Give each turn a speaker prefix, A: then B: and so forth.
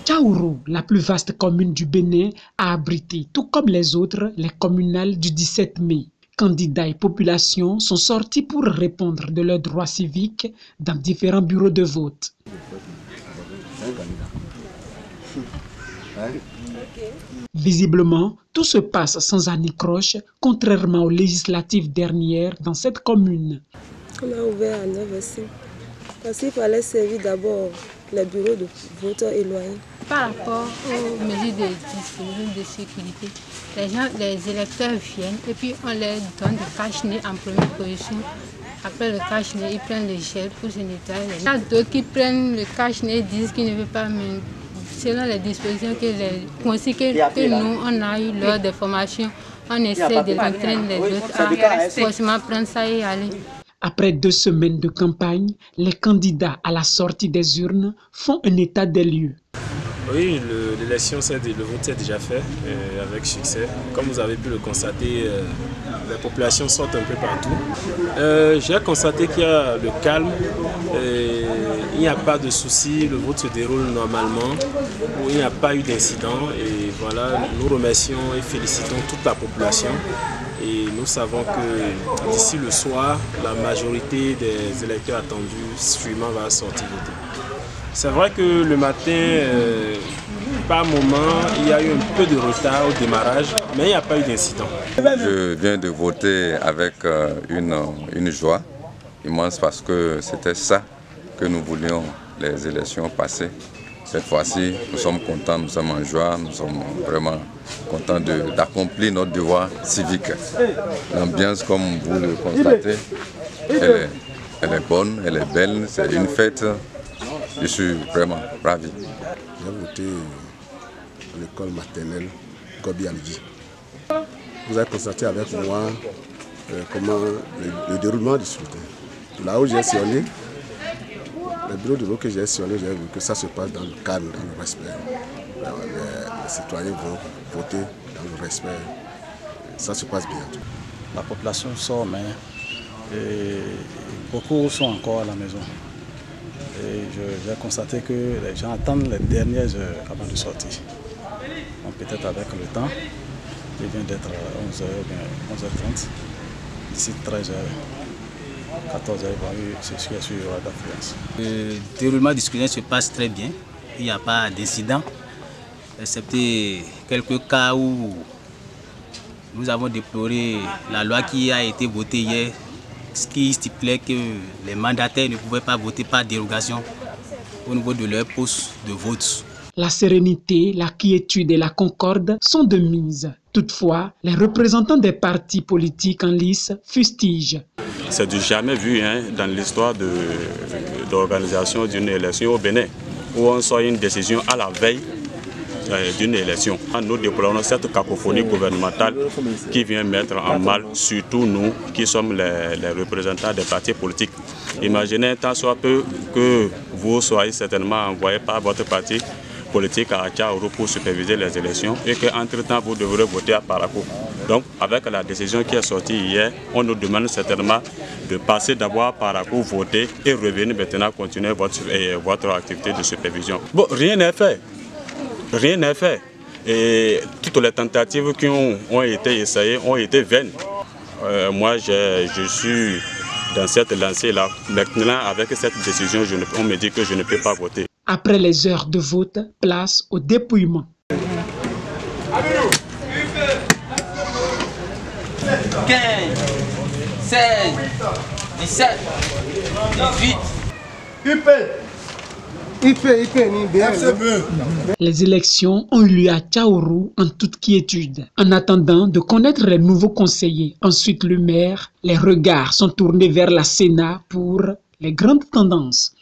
A: Tchaourou, la plus vaste commune du Bénin, a abrité, tout comme les autres, les communales du 17 mai. Candidats et populations sont sortis pour répondre de leurs droits civiques dans différents bureaux de vote. Visiblement, tout se passe sans anicroche, contrairement aux législatives dernières dans cette commune.
B: On a ouvert à 9 h, parce qu'il fallait servir d'abord les bureaux de vote éloignés.
C: Par rapport aux mesures de sécurité, les électeurs viennent et puis on leur donne le cache-nez en première position. Après le cache-nez, ils prennent le gel pour se nettoyer. Il y a d'autres qui prennent le cache-nez et disent qu'ils ne veulent pas, mais selon les dispositions que nous on a eu lors des formations, on essaie de l'entraîner les autres à forcément prendre ça et aller.
A: Après 2 semaines de campagne, les candidats à la sortie des urnes font un état des lieux.
D: Oui, l'élection, le vote s'est déjà fait avec succès. Comme vous avez pu le constater, les populations sortent un peu partout. J'ai constaté qu'il y a le calme, il n'y a pas de soucis, le vote se déroule normalement, il n'y a pas eu d'incident. Et voilà, nous remercions et félicitons toute la population. Et nous savons que d'ici le soir, la majorité des électeurs attendus sûrement va sortir voter. C'est vrai que le matin, par moment, il y a eu un peu de retard au démarrage, mais il n'y a pas eu d'incident.
E: Je viens de voter avec une joie immense parce que c'était ça que nous voulions les élections passées. Cette fois-ci, nous sommes contents, nous sommes en joie, nous sommes vraiment contents d'accomplir notre devoir civique. L'ambiance, comme vous le constatez, elle est bonne, elle est belle, c'est une fête. Je suis vraiment ravi.
F: J'ai voté à l'école maternelle Kobi Alji. Vous avez constaté avec moi comment le déroulement du scrutin. Là où j'ai sillonné, le bureau de vote que j'ai sillonné, j'ai vu que ça se passe dans le calme, dans le respect. Les citoyens vont voter dans le respect. Ça se passe bien.
G: La population sort, mais beaucoup sont encore à la maison. Et j'ai constaté que les gens attendent les dernières heures avant de sortir. Donc peut-être avec le temps, il vient d'être 11h, 11h30, d'ici 13h, 14h, c'est sûr qu'il y aura d'affluence.
H: Le déroulement du scrutin se passe très bien, il n'y a pas d'incident, excepté quelques cas où nous avons déploré la loi qui a été votée hier, ce qui stipulait que les mandataires ne pouvaient pas voter par dérogation au niveau de leur poste de vote.
A: La sérénité, la quiétude et la concorde sont de mise. Toutefois, les représentants des partis politiques en lice fustigent.
D: C'est du jamais vu dans l'histoire d'organisation d'une élection au Bénin, où on sort une décision à la veille d'une élection. Nous déplorons cette cacophonie gouvernementale qui vient mettre en mal, surtout nous qui sommes les représentants des partis politiques. Imaginez tant soit peu que vous soyez certainement envoyé par votre parti politique à Tchaourou pour superviser les élections et qu'entre-temps vous devrez voter à Parakou. Donc avec la décision qui est sortie hier, on nous demande certainement de passer d'abord à Parakou, voter et revenir maintenant continuer votre activité de supervision. Bon, rien n'est fait. Rien n'est fait. Et toutes les tentatives qui ont été essayées ont été vaines. Moi, je suis dans cette lancée-là. Maintenant, avec cette décision, on me dit que je ne peux pas voter.
A: Après les heures de vote, place au dépouillement.
H: 15, 16, 17, 18.
A: Les élections ont eu lieu à Tchaourou en toute quiétude. En attendant de connaître les nouveaux conseillers, ensuite le maire, les regards sont tournés vers la Sénat pour les grandes tendances.